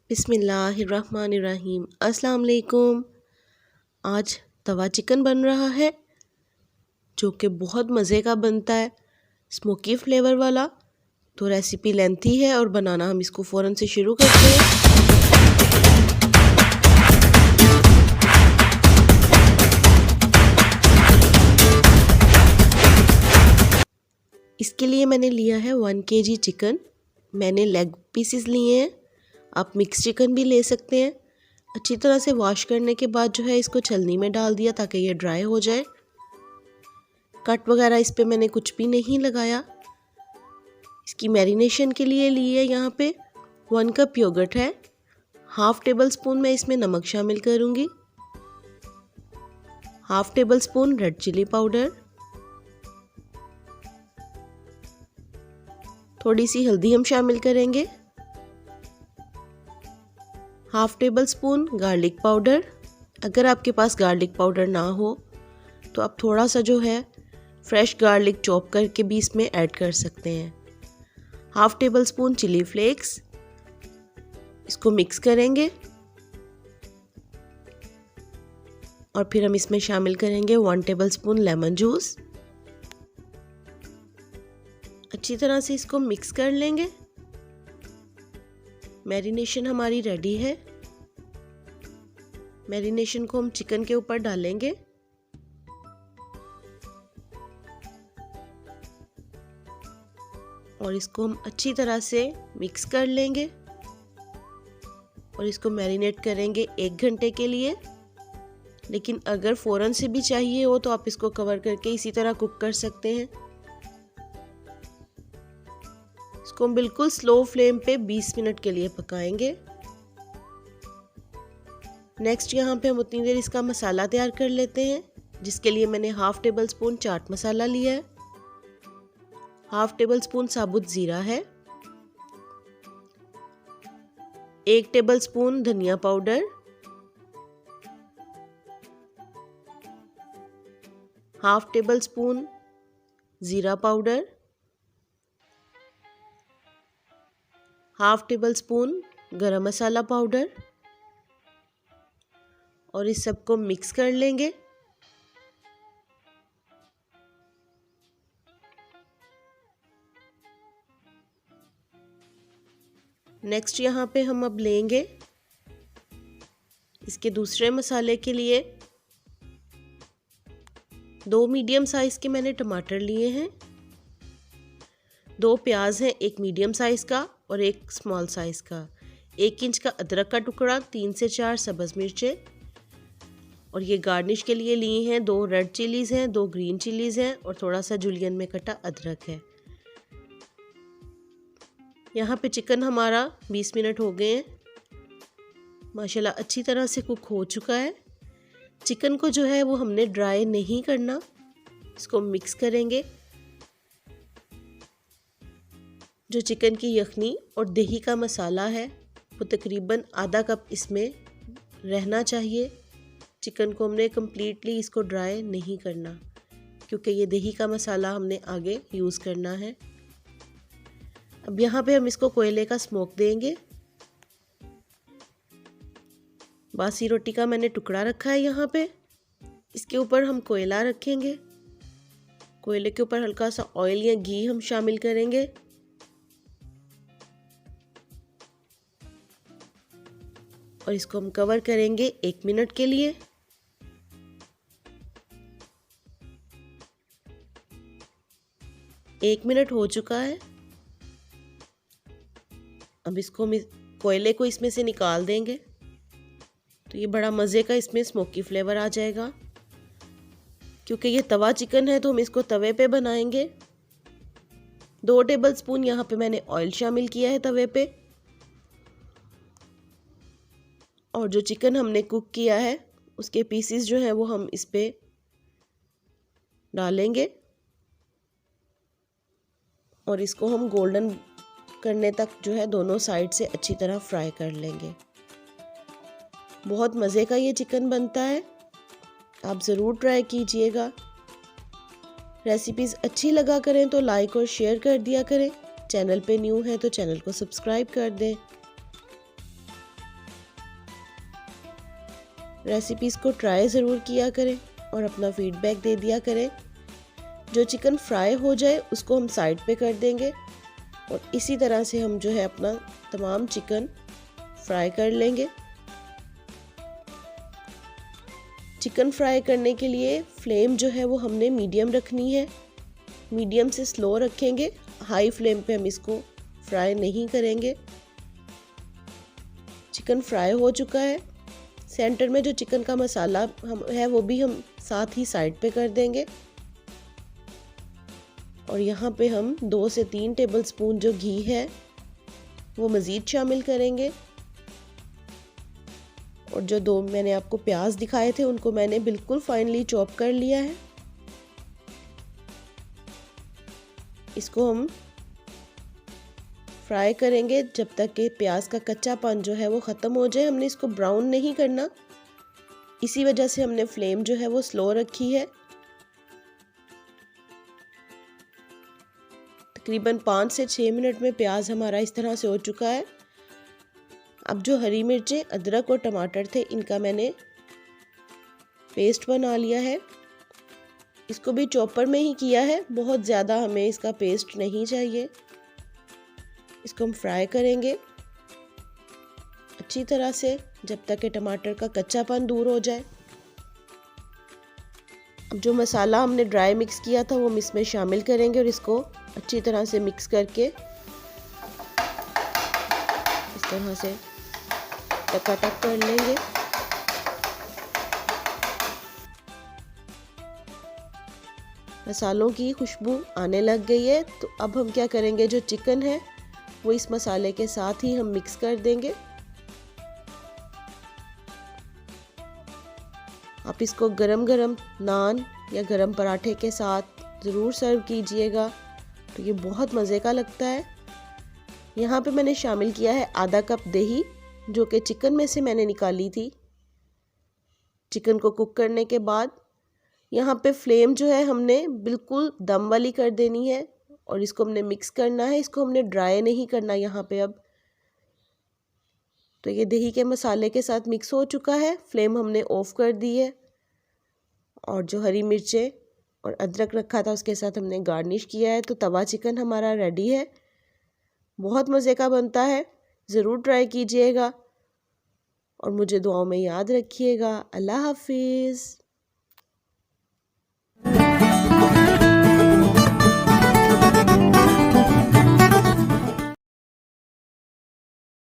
बिस्मिल्लाहिर्रहमानिर्रहीम। अस्सलाम वालेकुम। आज तवा चिकन बन रहा है जो कि बहुत मज़े का बनता है, स्मोकी फ्लेवर वाला। तो रेसिपी लेंथी है और बनाना हम इसको फ़ौरन से शुरू करते हैं। इसके लिए मैंने लिया है 1 kg चिकन। मैंने लेग पीसेस लिए हैं, आप मिक्स चिकन भी ले सकते हैं। अच्छी तरह से वॉश करने के बाद जो है इसको छलनी में डाल दिया ताकि ये ड्राई हो जाए। कट वगैरह इस पे मैंने कुछ भी नहीं लगाया। इसकी मैरिनेशन के लिए लिए यहाँ पे 1 कप योगर्ट है, 1/2 टेबल स्पून मैं इसमें नमक शामिल करूँगी, 1/2 tablespoon red chilli powder, थोड़ी सी हल्दी हम शामिल करेंगे, 1/2 टेबल स्पून गार्लिक पाउडर। अगर आपके पास गार्लिक पाउडर ना हो तो आप थोड़ा सा जो है फ्रेश गार्लिक चॉप करके भी इसमें ऐड कर सकते हैं। 1/2 टेबल स्पून चिली फ्लेक्स। इसको मिक्स करेंगे और फिर हम इसमें शामिल करेंगे 1 टेबल स्पून लेमन जूस। अच्छी तरह से इसको मिक्स कर लेंगे। मैरिनेशन हमारी रेडी है। मैरिनेशन को हम चिकन के ऊपर डालेंगे और इसको हम अच्छी तरह से मिक्स कर लेंगे और इसको मैरिनेट करेंगे 1 घंटे के लिए। लेकिन अगर फ़ौरन से भी चाहिए हो तो आप इसको कवर करके इसी तरह कुक कर सकते हैं। इसको हम बिल्कुल स्लो फ्लेम पे 20 मिनट के लिए पकाएंगे। नेक्स्ट यहाँ पे हम उतनी देर इसका मसाला तैयार कर लेते हैं, जिसके लिए मैंने 1/2 टेबल स्पून चाट मसाला लिया है, 1/2 टेबल स्पून साबुत ज़ीरा है, 1 टेबल स्पून धनिया पाउडर, 1/2 टेबल स्पून ज़ीरा पाउडर, 1/2 टेबल स्पून गरम मसाला पाउडर और इस सबको मिक्स कर लेंगे। नेक्स्ट यहाँ पे हम अब लेंगे इसके दूसरे मसाले के लिए 2 मीडियम साइज़ के मैंने टमाटर लिए हैं, 2 प्याज हैं, 1 मीडियम साइज़ का और 1 स्मॉल साइज़ का, 1 इंच का अदरक का टुकड़ा, 3 से 4 सब्ज़ मिर्चें और ये गार्निश के लिए लिए हैं 2 रेड चिलीज़ हैं, 2 ग्रीन चिलीज़ हैं और थोड़ा सा जुलियन में कटा अदरक है। यहाँ पे चिकन हमारा 20 मिनट हो गए हैं, माशाल्लाह अच्छी तरह से कुक हो चुका है। चिकन को जो है वो हमने ड्राई नहीं करना, इसको मिक्स करेंगे। जो चिकन की यखनी और दही का मसाला है वो तकरीबन आधा कप इसमें रहना चाहिए। चिकन को हमने कम्प्लीटली इसको ड्राई नहीं करना क्योंकि ये दही का मसाला हमने आगे यूज़ करना है। अब यहाँ पे हम इसको कोयले का स्मोक देंगे। बासी रोटी का मैंने टुकड़ा रखा है यहाँ पे, इसके ऊपर हम कोयला रखेंगे। कोयले के ऊपर हल्का सा ऑयल या घी हम शामिल करेंगे और इसको हम कवर करेंगे 1 मिनट के लिए। एक मिनट हो चुका है। अब इसको हम कोयले को इसमें से निकाल देंगे तो ये बड़ा मज़े का इसमें स्मोकी फ्लेवर आ जाएगा। क्योंकि ये तवा चिकन है तो हम इसको तवे पे बनाएंगे। 2 टेबल स्पून यहाँ पे मैंने ऑयल शामिल किया है तवे पे और जो चिकन हमने कुक किया है उसके पीसेस जो हैं वो हम इस पे डालेंगे और इसको हम गोल्डन करने तक जो है दोनों साइड से अच्छी तरह फ्राई कर लेंगे। बहुत मज़े का ये चिकन बनता है, आप ज़रूर ट्राई कीजिएगा। रेसिपीज़ अच्छी लगा करें तो लाइक और शेयर कर दिया करें। चैनल पे न्यू है तो चैनल को सब्सक्राइब कर दें। रेसिपीज़ को ट्राई ज़रूर किया करें और अपना फीडबैक दे दिया करें। जो चिकन फ्राई हो जाए उसको हम साइड पे कर देंगे और इसी तरह से हम जो है अपना तमाम चिकन फ्राई कर लेंगे। चिकन फ्राई करने के लिए फ्लेम जो है वो हमने मीडियम रखनी है, मीडियम से स्लो रखेंगे, हाई फ्लेम पे हम इसको फ्राई नहीं करेंगे। चिकन फ्राई हो चुका है। सेंटर में जो चिकन का मसाला है वो भी हम साथ ही साइड पे कर देंगे और यहाँ पे हम 2 से 3 टेबलस्पून जो घी है वो मज़ीद शामिल करेंगे। और जो 2 मैंने आपको प्याज दिखाए थे उनको मैंने बिल्कुल फाइनली चॉप कर लिया है। इसको हम फ्राई करेंगे जब तक कि प्याज का कच्चापन जो है वो ख़त्म हो जाए। हमने इसको ब्राउन नहीं करना, इसी वजह से हमने फ्लेम जो है वो स्लो रखी है। तकरीबन 5 से 6 मिनट में प्याज हमारा इस तरह से हो चुका है। अब जो हरी मिर्चें, अदरक और टमाटर थे इनका मैंने पेस्ट बना लिया है। इसको भी चॉपर में ही किया है, बहुत ज़्यादा हमें इसका पेस्ट नहीं चाहिए। इसको हम फ्राई करेंगे अच्छी तरह से जब तक कि टमाटर का कच्चापन दूर हो जाए। अब जो मसाला हमने ड्राई मिक्स किया था वो हम इसमें शामिल करेंगे और इसको अच्छी तरह से मिक्स करके इस तरह से टकाटक कर लेंगे। मसालों की खुशबू आने लग गई है, तो अब हम क्या करेंगे, जो चिकन है वो इस मसाले के साथ ही हम मिक्स कर देंगे। आप इसको गरम गरम नान या गरम पराठे के साथ ज़रूर सर्व कीजिएगा, तो ये बहुत मज़े का लगता है। यहाँ पे मैंने शामिल किया है आधा कप दही, जो कि चिकन में से मैंने निकाली थी चिकन को कुक करने के बाद। यहाँ पे फ्लेम जो है हमने बिल्कुल दम वाली कर देनी है और इसको हमने मिक्स करना है, इसको हमने ड्राई नहीं करना यहाँ पे। अब तो ये दही के मसाले के साथ मिक्स हो चुका है, फ्लेम हमने ऑफ कर दी है और जो हरी मिर्चें और अदरक रखा था उसके साथ हमने गार्निश किया है। तो तवा चिकन हमारा रेडी है, बहुत मज़े का बनता है, ज़रूर ट्राई कीजिएगा और मुझे दुआओं में याद रखिएगा। अल्लाह हाफिज़।